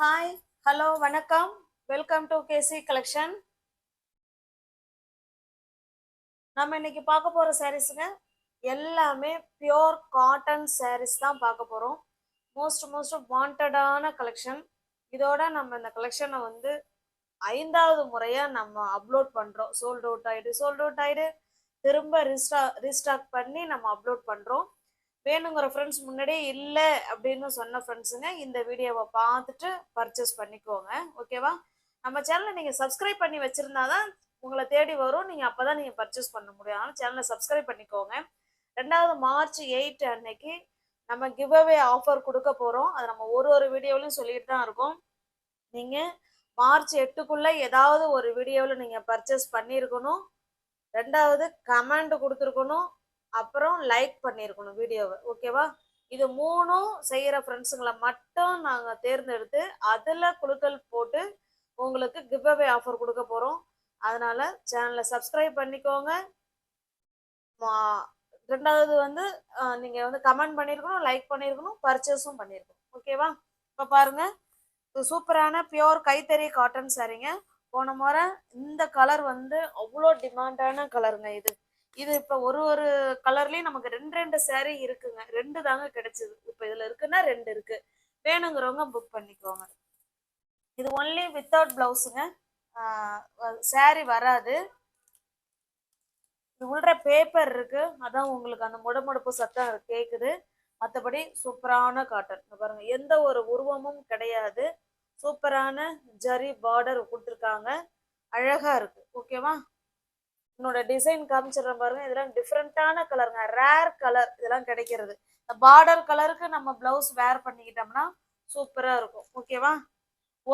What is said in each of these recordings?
Hi, hello, வணக்கம். Welcome to KC collection. நம்ம இன்னைக்கு பார்க்க போற சாரீஸுங்க எல்லாமே பியோர் காட்டன் சாரீஸ் தான் பார்க்க போறோம். மோஸ்ட் வாண்டடான கலெக்ஷன். இதோட நம்ம இந்த கலெக்ஷனை வந்து 5வது முறையா நம்ம அப்லோட் பண்றோம். சோல்ட் அவுட் ஆயிடு திரும்ப ரீஸ்டாக் பண்ணி நம்ம அப்லோட் பண்றோம். வேணுங்கிற ஃப்ரெண்ட்ஸ் முன்னாடியே இல்லை அப்படின்னு சொன்ன ஃப்ரெண்ட்ஸுங்க இந்த வீடியோவை பார்த்துட்டு பர்ச்சேஸ் பண்ணிக்கோங்க. ஓகேவா? நம்ம சேனலை நீங்கள் சப்ஸ்கிரைப் பண்ணி வச்சுருந்தாதான் உங்களை தேடி வரும். நீங்கள் அப்போ தான் நீங்கள் பர்ச்சேஸ் பண்ண முடியும். ஆனால் சேனலை சப்ஸ்கிரைப் பண்ணிக்கோங்க. 2வது மார்ச் 8 அன்னைக்கு நம்ம கிவ் அவே ஆஃபர் கொடுக்க போகிறோம். அது நம்ம ஒரு வீடியோவிலையும் சொல்லிட்டு தான் இருக்கோம். நீங்கள் மார்ச் 8க்குள்ளே ஏதாவது ஒரு வீடியோவில் நீங்கள் பர்ச்சேஸ் பண்ணியிருக்கணும். 2வது கமெண்ட் கொடுத்துருக்கணும். அப்புறம் லைக் பண்ணியிருக்கணும் வீடியோவை. ஓகேவா? இது 3ம் செய்கிற ஃப்ரெண்ட்ஸுங்களை மட்டும் நாங்கள் தேர்ந்தெடுத்து அதில் குழுக்கள் போட்டு உங்களுக்கு கிவ் அவே ஆஃபர் கொடுக்க போகிறோம். அதனால் சேனலை சப்ஸ்கிரைப் பண்ணிக்கோங்க. 2வது வந்து நீங்கள் வந்து கமெண்ட் பண்ணியிருக்கணும், லைக் பண்ணியிருக்கணும், பர்ச்சேஸும் பண்ணியிருக்கணும். ஓகேவா? இப்போ பாருங்கள், இது சூப்பரான பியோர் கைத்தறி காட்டன் சாரீங்க. போன முறை இந்த கலர் வந்து அவ்வளோ டிமாண்டான கலருங்க. இது இப்போ ஒரு கலர்லேயும் நமக்கு ரெண்டு saree இருக்குங்க. 2 தாங்க கிடைச்சிது. இப்போ இதில் இருக்குன்னா 2 இருக்கு. வேணுங்கிறவங்க புக் பண்ணிக்கோங்க. இது ஒன்லி வித்தவுட் பிளவுஸுங்க. saree வராது. இது உள்ள பேப்பர் இருக்கு. அதான் உங்களுக்கு அந்த முடமுடுப்பு சத்தம் கேட்குது. மற்றபடி சூப்பரான காட்டன். பாருங்க, எந்த ஒரு உருவமும் கிடையாது. சூப்பரான ஜரி பார்டர் கொடுத்துருக்காங்க. அழகா இருக்கு. ஓகேவா? என்னோட டிசைன் காமிச்சிடுறேன் பாருங்க. இதெல்லாம் டிஃப்ரெண்டான கலருங்க. ரேர் கலர் இதெல்லாம் கிடைக்கிறது. இந்த பார்டர் கலருக்கு நம்ம பிளவுஸ் வேர் பண்ணிக்கிட்டோம்னா சூப்பரா இருக்கும். ஓகேவா?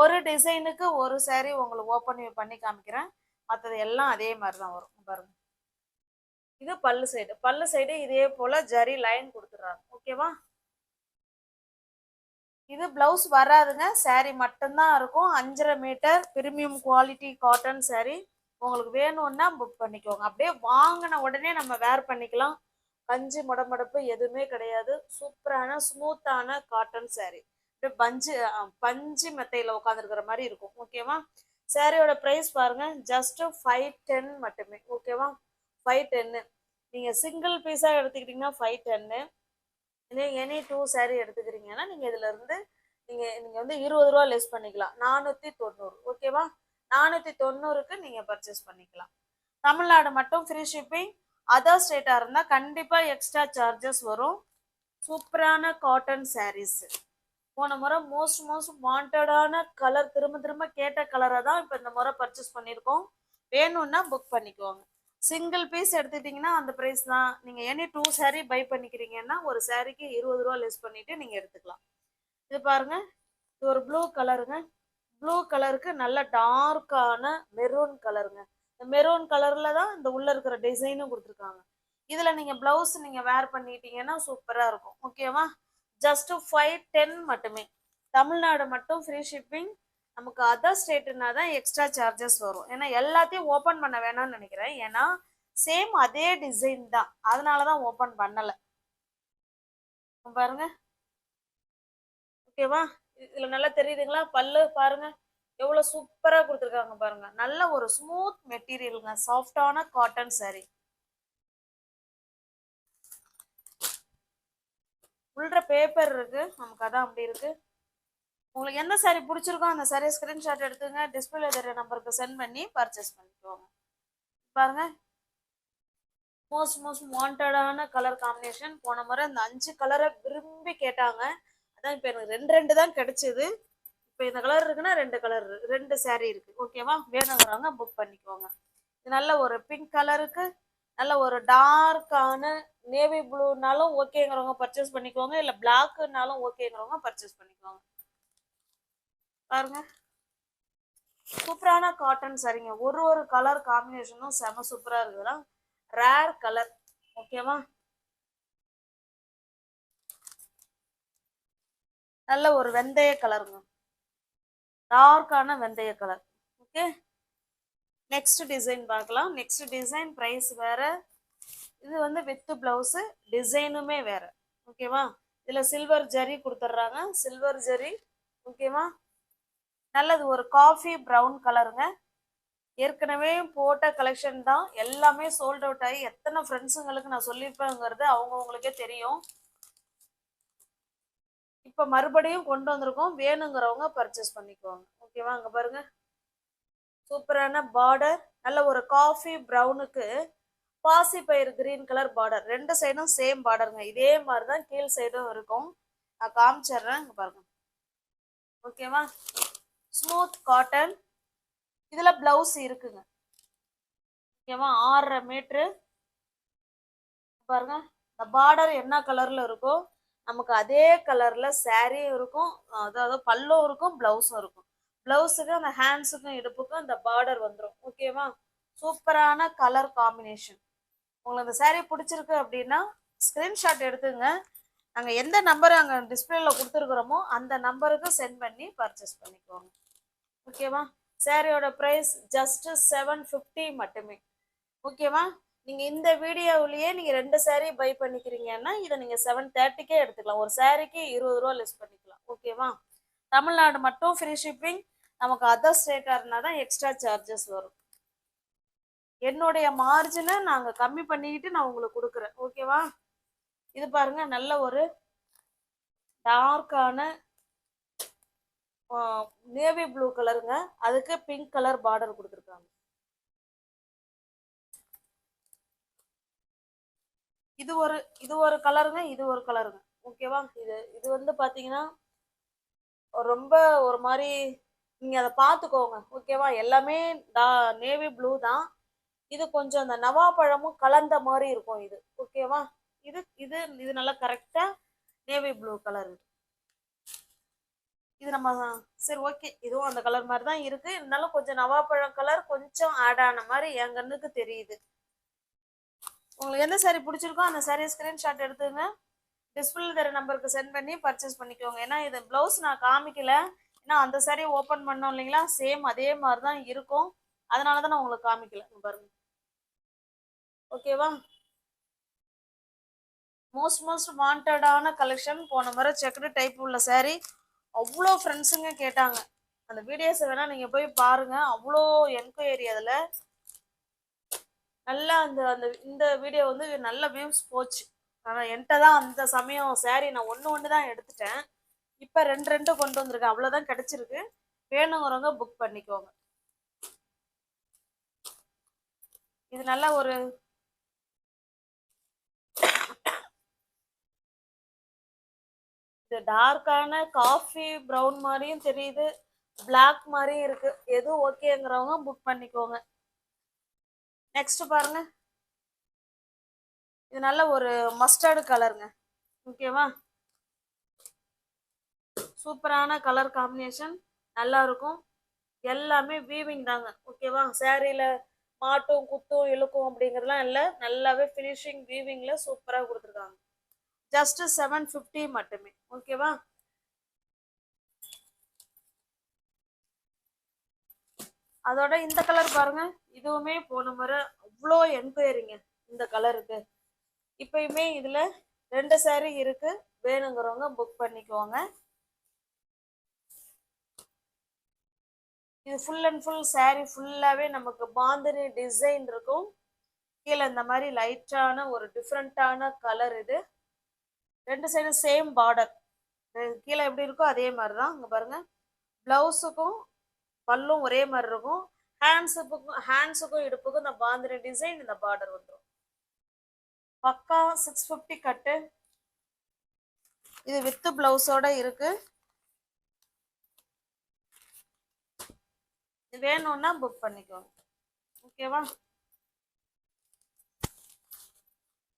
ஒரு டிசைனுக்கு ஒரு saree உங்களுக்கு ஓப்பன் பண்ணி காமிக்கிறேன். மற்றது எல்லாம் அதே மாதிரி தான் வரும். பாருங்க, இது பல்லு சைடு இதே போல ஜரி லைன் கொடுத்துடுறாங்க. ஓகேவா? இது பிளவுஸ் வராதுங்க. saree மட்டும்தான் இருக்கும். 5.5 metre premium quality cotton saree. உங்களுக்கு வேணும்னா புக் பண்ணிக்கோங்க. அப்படியே வாங்கின உடனே நம்ம வேர் பண்ணிக்கலாம். பஞ்சு முடமடப்பு எதுவுமே கிடையாது. சூப்பரான ஸ்மூத்தான காட்டன் saree. பஞ்சு மெத்தையில உட்காந்துருக்கிற மாதிரி இருக்கும். ஓகேவா? சாரியோட ப்ரைஸ் பாருங்க, ஜஸ்ட் 510 மட்டுமே. ஓகேவா? 510. நீங்க சிங்கிள் பீஸா எடுத்துக்கிட்டீங்கன்னா 510. எனி 2 saree எடுத்துக்கிறீங்கன்னா நீங்க இதுல இருந்து நீங்க வந்து 20 ரூபா லெஸ் பண்ணிக்கலாம். 490. ஓகேவா? 490க்கு நீங்க பர்ச்சேஸ் பண்ணிக்கலாம். தமிழ்நாடு மட்டும் ஃப்ரீ ஷிப்பிங். அதர் ஸ்டேட்டா இருந்தா கண்டிப்பா எக்ஸ்ட்ரா சார்ஜஸ் வரும். சூப்பரான காட்டன் சாரீஸ். போன முறை மோஸ்ட் வாண்டடான கலர், திரும்ப கேட்ட கலரை தான் இப்போ இந்த முறை பர்ச்சேஸ் பண்ணியிருக்கோம். வேணும்னா புக் பண்ணிக்கோங்க. சிங்கிள் பீஸ் எடுத்துக்கிட்டிங்கன்னா அந்த ப்ரைஸ் தான். நீங்கள் எனி 2 saree பை பண்ணிக்கிறீங்கன்னா ஒரு சாரீக்கு 20 ரூபா லெஸ் பண்ணிட்டு நீங்கள் எடுத்துக்கலாம். இது பாருங்க, இது ஒரு ப்ளூ கலருங்க. ப்ளூ கலருக்கு நல்ல டார்க்கான மெரூன் கலருங்க. இந்த மெரூன் கலர்ல தான் இந்த உள்ள இருக்கிற டிசைனும் கொடுத்துருக்காங்க. இதுல நீங்க பிளவுஸ் நீங்க வேர் பண்ணிட்டீங்கன்னா சூப்பரா இருக்கும். ஓகேவா? ஜஸ்ட் 510 மட்டுமே. தமிழ்நாடு மட்டும் ஃப்ரீ ஷிப்பிங். நமக்கு அதர் ஸ்டேட்னா தான் எக்ஸ்ட்ரா சார்ஜஸ் வரும். ஏன்னா எல்லாத்தையும் ஓப்பன் பண்ண வேணாம்னு நினைக்கிறேன். ஏன்னா சேம் அதே டிசைன் தான், அதனாலதான் ஓப்பன் பண்ணல. பாருங்க. ஓகேவா? இதுல நல்லா தெரியுதுங்களா? பல்லு பாருங்க எவ்வளவு சூப்பரா கொடுத்துருக்காங்க பாருங்க. நல்ல ஒரு ஸ்மூத் மெட்டீரியலுங்க. சாஃப்டான காட்டன் saree. உள்ள பேப்பர் இருக்கு. நமக்கு அதான் அப்படி இருக்கு. உங்களுக்கு எந்த saree பிடிச்சிருக்கோ அந்த saree ஸ்கிரீன்ஷாட் எடுத்துங்க. டிஸ்பிளே தெரிய நம்பருக்கு சென்ட் பண்ணி பர்ச்சேஸ் பண்ணிக்கோங்க. பாருங்க, மோஸ்ட் வாண்டடான கலர் காம்பினேஷன். போன முறை இந்த 5 கலரை விரும்பி கேட்டாங்க. அதான் இப்போ எனக்கு 2 தான் கிடைச்சது. இப்போ இந்த கலர் இருக்குன்னா 2 கலர் 2 saree இருக்கு. ஓகேவா? வேணுங்கிறவங்க புக் பண்ணிக்கோங்க. இது நல்ல ஒரு பிங்க் கலருக்கு நல்ல ஒரு டார்க்கான நேவி ப்ளூனாலும் ஓகேங்கிறவங்க பர்ச்சேஸ் பண்ணிக்கோங்க. இல்லை பிளாக்குனாலும் ஓகேங்கிறவங்க பர்ச்சேஸ் பண்ணிக்கோங்க. பாருங்க, சூப்பரான காட்டன் சரிங்க. ஒரு கலர் காம்பினேஷனும் செம சூப்பரா இருக்குதுன்னா ரேர் கலர். ஓகேவா? நல்ல ஒரு வெந்தய கலருங்க. டார்க்கான வெந்தய கலர். ஓகே, நெக்ஸ்ட் டிசைன் பார்க்கலாம். நெக்ஸ்ட் டிசைன் ப்ரைஸ் வேற. இது வந்து வித் பிளவுஸ் டிசைனுமே வேற. ஓகேவா? இதுல சில்வர் ஜரி கொடுத்துட்றாங்க. சில்வர் ஜரி. ஓகேவா? நல்லது ஒரு காஃபி ப்ரௌன் கலருங்க. ஏற்கனவே போட்ட கலெக்ஷன் தான், எல்லாமே சோல்ட் அவுட் ஆகி எத்தனை ஃப்ரெண்ட்ஸுங்களுக்கு நான் சொல்லியிருப்பேங்கிறது அவங்கவுங்களுக்கே தெரியும். இப்போ மறுபடியும் கொண்டு வந்திருக்கோம், வேணுங்கிறவங்க பர்ச்சேஸ் பண்ணிக்குவாங்க. ஓகேவா? அங்கே பாருங்க, சூப்பரான பார்டர், நல்ல ஒரு காஃபி ப்ரௌனுக்கு பாசி பயிர் கிரீன் கலர் பார்டர், ரெண்டு சைடும் சேம் பார்டருங்க. இதே மாதிரி தான் கீழ் சைடும் இருக்கும். நான் காமிச்சிடுறேன், இங்கே பாருங்க. ஓகேவா? ஸ்மூத் காட்டன், இதுல பிளவுஸ் இருக்குங்க. ஓகேவா? 6.5 மீட்டரு. பாருங்க, இந்த பார்டர் என்ன கலர்ல இருக்கோ நமக்கு அதே கலர்ல சாரியும் இருக்கும், அதாவது பல்லும் இருக்கும், பிளவுஸும் இருக்கும். பிளவுஸுக்கு அந்த ஹேண்ட்ஸுக்கும் இடுப்புக்கும் இந்த பார்டர் வந்துடும். ஓகேவா? சூப்பரான கலர் காம்பினேஷன். உங்களுக்கு அந்த சாரீ பிடிச்சிருக்கு அப்படின்னா ஸ்கிரீன்ஷாட் எடுத்துங்க. நாங்கள் எந்த நம்பர் அங்கே டிஸ்பிளேல கொடுத்துருக்குறோமோ அந்த நம்பருக்கு சென்ட் பண்ணி பர்ச்சேஸ் பண்ணிக்குவோங்க. ஓகேவா? சாரியோட ப்ரைஸ் ஜஸ்ட் 750 மட்டுமே. ஓகேவா? நீங்கள் இந்த வீடியோவிலேயே நீங்கள் 2 சாரீ பை பண்ணிக்கிறீங்கன்னா இதை நீங்கள் 730க்கே எடுத்துக்கலாம். ஒரு சாரீக்கு 20 ரூபா லெஸ் பண்ணிக்கலாம். ஓகேவா? தமிழ்நாடு மட்டும் ஃப்ரீ ஷிப்பிங். நமக்கு அதர் ஸ்டேட்டாக இருந்தால் தான் எக்ஸ்ட்ரா சார்ஜஸ் வரும். என்னுடைய மார்ஜினை நாங்கள் கம்மி பண்ணிக்கிட்டு நான் உங்களுக்கு கொடுக்குறேன். ஓகேவா? இது பாருங்க, நல்ல ஒரு டார்க்கான நேவி ப்ளூ கலருங்க, அதுக்கு பிங்க் கலர் பார்டர் கொடுத்துருக்காங்க. இது ஒரு கலருங்க, இது ஒரு கலருங்க. ஓகேவா? இது வந்து பாத்தீங்கன்னா ரொம்ப ஒரு மாதிரி நீங்க அதை பார்த்துக்கோங்க. ஓகேவா? எல்லாமே நேவி ப்ளூ தான். இது கொஞ்சம் அந்த நவாப்பழமும் கலந்த மாதிரி இருக்கும் இது. ஓகேவா? இது இது இது நல்லா கரெக்டா நேவி ப்ளூ கலர். இது நம்ம சரி ஓகே, இதுவும் அந்த கலர் மாதிரி தான் இருக்கு. இருந்தாலும் கொஞ்சம் நவாப்பழம் கலர் கொஞ்சம் ஆட் ஆன மாதிரி என் கண்ணுக்கு தெரியுது. உங்களுக்கு எந்த சாரீ பிடிச்சிருக்கோ அந்த சாரீ ஸ்கிரீன்ஷாட் எடுத்துங்க, டிஸ்பிளே தர நம்பருக்கு சென்ட் பண்ணி பர்ச்சேஸ் பண்ணிக்கோங்க. ஏன்னா இது பிளவுஸ் நான் காமிக்கல, ஏன்னா அந்த சாரீ ஓப்பன் பண்ணோம் இல்லைங்களா, சேம் அதே மாதிரி தான் இருக்கும், அதனால தான் நான் உங்களுக்கு காமிக்கல. பாருங்க. ஓகேவா? மோஸ்ட் வாண்டடான கலெக்ஷன். போன முறை செக்குடு டைப் உள்ள சாரீ அவ்வளோ ஃப்ரெண்ட்ஸுங்க கேட்டாங்க. அந்த வீடியோஸை வேணா நீங்கள் போய் பாருங்க, அவ்வளோ என்கொயரி. அதில் நல்லா அந்த அந்த இந்த வீடியோ வந்து நல்ல வியூஸ் போச்சு. ஆனால் என்கிட்ட தான் அந்த சமயம் சாரீ நான் ஒன்று தான் எடுத்துட்டேன். இப்போ ரெண்டு கொண்டு வந்திருக்கேன், அவ்வளோதான் கிடைச்சிருக்கு. வேணுங்கிறவங்க புக் பண்ணிக்கோங்க. இது நல்ல ஒரு இது டார்க்கான காஃபி ப்ரௌன் மாதிரியும் தெரியுது, பிளாக் மாதிரியும் இருக்கு. எது ஓகேங்கிறவங்க புக் பண்ணிக்கோங்க. நெக்ஸ்ட் பாருங்க, இது நல்ல ஒரு மஸ்டர்டு கலருங்க. ஓகேவா? சூப்பரான கலர் காம்பினேஷன், நல்லா இருக்கும். எல்லாமே வீவிங் தாங்க. ஓகேவா? சாரியில மாட்டும் குத்தும் இழுக்கும் அப்படிங்கிறதுலாம் இல்லை, நல்லாவே ஃபினிஷிங் வீவிங்ல சூப்பராக கொடுத்துருக்காங்க. ஜஸ்ட் 750 மட்டுமே. ஓகேவா? அதோட இந்த கலர் பாருங்க, இதுவுமே போன முறை அவ்வளோ என்கொயரிங்க இந்த கலருக்கு. இப்பயுமே இதுல 2 சாரீ இருக்கு, வேணுங்கிறவங்க புக் பண்ணிக்கோங்க. இது ஃபுல் அண்ட் ஃபுல் சாரீ ஃபுல்லாவே நமக்கு பாந்தினி டிசைன் இருக்கும். கீழே இந்த மாதிரி லைட்டான ஒரு டிஃப்ரெண்டான கலர். இது 2 சைடும் சேம் பார்டர், கீழே எப்படி இருக்கோ அதே மாதிரி தான். இங்க பாருங்க, பிளவுஸுக்கும் பல்லும் ஒரே மாதிரி இருக்கும். ஹேண்ட்ஸுக்கும் இடுப்புக்கும் இந்த பாந்தினி டிசைன், இந்த பார்டர் வந்துடும். பக்கா 650 கட்டு. இது வித் பிளவுஸோட இருக்கு. இது வேணும்னா புக் பண்ணிக்கோங்க. ஓகேவா?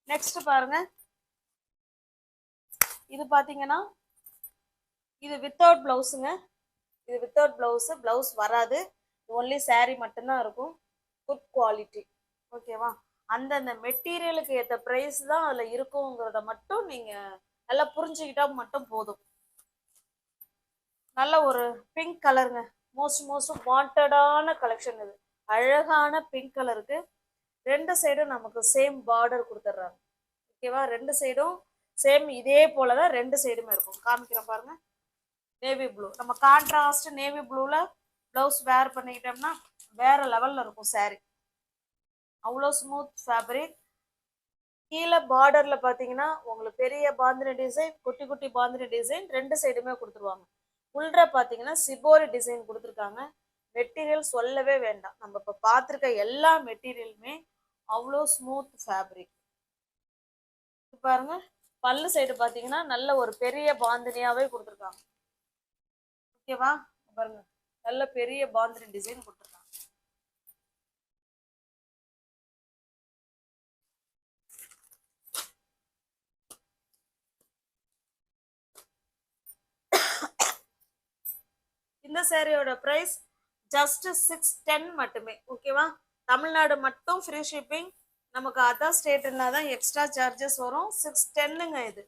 நெக்ஸ்ட் பாருங்க, இது பாத்தீங்கன்னா இது வித்தவுட் பிளவுஸுங்க. இது வித்தவுட் பிளவுஸ் வராது, ஒன்லி சாரீ மட்டும்தான் இருக்கும். Good quality. ஓகேவா? அந்தந்த மெட்டீரியலுக்கு ஏற்ற ப்ரைஸ் தான் அதில் இருக்குங்கிறத மட்டும் நீங்கள் நல்லா புரிஞ்சுக்கிட்டா மட்டும் போதும். நல்ல ஒரு பிங்க் கலருங்க, மோஸ்ட் வாண்டடான கலெக்ஷன். இது அழகான பிங்க் கலருக்கு 2 சைடும் நமக்கு சேம் பார்டர் கொடுத்துட்றாங்க. ஓகேவா? 2 சைடும் சேம் இதே போல தான் 2 சைடுமே இருக்கும். காமிக்கிறேன் பாருங்க. Navy blue. நம்ம கான்ட்ராஸ்ட் நேவி ப்ளூல ப்ளவுஸ் வேர் பண்ணிக்கிட்டோம்னா வேற லெவல்ல இருக்கும் saree. அவ்வளோ ஸ்மூத் ஃபேப்ரிக். கீழே பார்டர்ல பாத்தீங்கன்னா உங்களுக்கு பெரிய பாந்தினி டிசைன், குட்டி குட்டி பாந்தினி டிசைன் ரெண்டு சைடுமே கொடுத்துருவாங்க. உள்ற பாத்தீங்கன்னா சிபோரி டிசைன் கொடுத்துருக்காங்க. மெட்டீரியல் சொல்லவே வேண்டாம். நம்ம இப்ப பார்த்துருக்க எல்லா மெட்டீரியலுமே அவ்வளோ ஸ்மூத் ஃபேப்ரிக். பாருங்க பல்லு சைடு பாத்தீங்கன்னா நல்ல ஒரு பெரிய பாந்தினியாவே கொடுத்துருக்காங்க. ஓகேவா? பாருங்க நல்ல பெரிய பாந்தினி டிசைன் கொடுத்துருக்காங்க. இந்த சேரீயோட பிரைஸ் ஜஸ்ட் 610 மட்டுமே. ஓகேவா? தமிழ்நாடு மட்டும் ஃப்ரீ ஷிப்பிங். நமக்கு அதர் ஸ்டேட்னா தான் எக்ஸ்ட்ரா சார்ஜஸ் வரும். 610ங்க இது.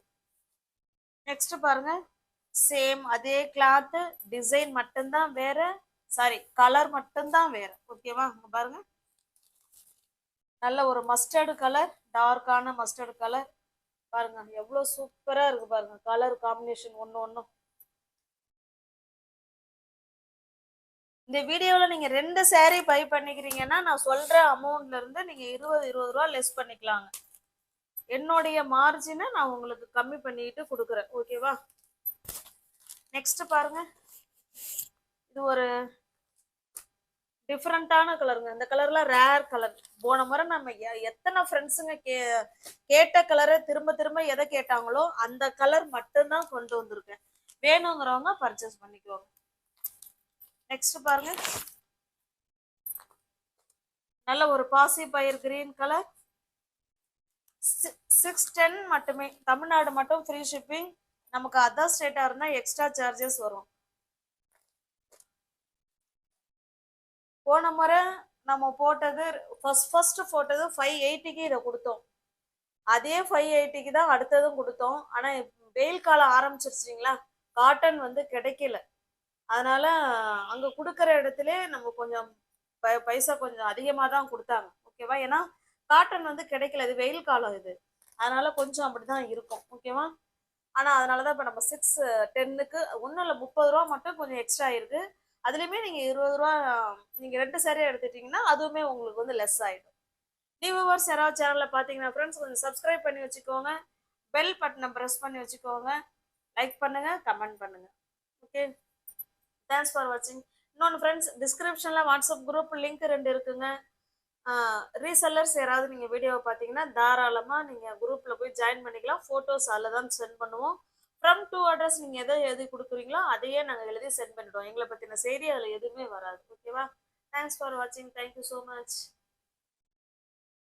நெக்ஸ்ட் பாருங்க சேம் அதே கிளாத் டிசைன் மட்டும்தான் வேற, சாரி கலர் மட்டும்தான் வேற. ஓகேவா? பாருங்க நல்ல ஒரு மஸ்டர்டு கலர், டார்க்கான மஸ்டர்டு கலர். பாருங்க எவ்வளவு சூப்பரா இருக்கு பாருங்க கலர் காம்பினேஷன் ஒன்னு ஒன்னும். இந்த வீடியோவில் நீங்கள் 2 saree பை பண்ணிக்கிறீங்கன்னா நான் சொல்கிற அமௌண்ட்ல இருந்து நீங்கள் 20 ரூபா லெஸ் பண்ணிக்கலாங்க. என்னுடைய மார்ஜினை நான் உங்களுக்கு கம்மி பண்ணிட்டு கொடுக்குறேன். ஓகேவா? நெக்ஸ்ட் பாருங்க இது ஒரு டிஃப்ரெண்டான கலருங்க. இந்த கலர்ல ரேர் கலர். போன முறை நம்ம எத்தனை ஃப்ரெண்ட்ஸுங்க கேட்ட கலரை திரும்ப திரும்ப எதை கேட்டாங்களோ அந்த கலர் மட்டும்தான் கொண்டு வந்திருக்கேன். வேணுங்கிறவங்க பர்ச்சேஸ் பண்ணிக்குவாங்க. நெக்ஸ்ட் பாருங்க நல்ல ஒரு பாசி பயிர் கிரீன் கலர். 610 மட்டுமே. தமிழ்நாடு மட்டும் ஃப்ரீ ஷிப்பிங். நமக்கு அதர் ஸ்டேட்டா இருந்தா எக்ஸ்ட்ரா சார்ஜஸ் வரும். போன முறை நம்ம போட்டது ஃபர்ஸ்ட் போட்டது 580க்கு இதை கொடுத்தோம். அதே 580க்கு தான் அடுத்ததும் கொடுத்தோம். ஆனா வெயில் காலம் ஆரம்பிச்சிருச்சிங்களா, காட்டன் வந்து கிடைக்கல. அதனால அங்க கொடுக்கற இடத்துல நம்ம கொஞ்சம் பைசா கொஞ்சம் அதிகமா தான் கொடுத்தாங்க. ஓகேவா? ஏன்னா காட்டன் வந்து கிடைக்கல, இது வெயில் காலம் இது. அதனால கொஞ்சம் அப்படிதான் இருக்கும். ஓகேவா? ஆனா அதனாலதான் இப்ப நம்ம 610க்கு ஒன்றும் இல்லை 30 ரூபா மட்டும் கொஞ்சம் எக்ஸ்ட்ரா இருக்கு. அதுலயுமே நீங்க 20 ரூபா நீங்க 2 saree எடுத்துட்டீங்கன்னா அதுவுமே உங்களுக்கு வந்து லெஸ் ஆயிடும். வியூவர்ஸ் யாராவது சேனல்ல பாத்தீங்கன்னா ஃப்ரெண்ட்ஸ் கொஞ்சம் சப்ஸ்கிரைப் பண்ணி வச்சுக்கோங்க. பெல் பட்டனை ப்ரெஸ் பண்ணி வச்சுக்கோங்க. லைக் பண்ணுங்க, கமெண்ட் பண்ணுங்க. ஓகே, தேங்க்ஸ் ஃபார் வாட்சிங். இன்னொன்று ஃப்ரெண்ட்ஸ், டிஸ்கிரிப்ஷன்ல வாட்ஸ்அப் குரூப் லிங்க் 2 இருக்குங்க. ரீசெல்லர்ஸ் யாராவது நீங்க வீடியோவை பார்த்தீங்கன்னா தாராளமா நீங்க குரூப்ல போய் ஜாயின் பண்ணிக்கலாம். போட்டோஸ் அதில் தான் சென்ட் பண்ணுவோம். ஃப்ரம் டு அட்ரஸ் நீங்க எதை எழுதி கொடுக்குறீங்களோ அதையே நாங்கள் எழுதி சென்ட் பண்ணிடுவோம். எங்களை பத்தின செய்தி அதில் எதுவுமே வராது. ஓகேவா? தேங்க்ஸ் ஃபார் வாட்சிங். Thank you so much.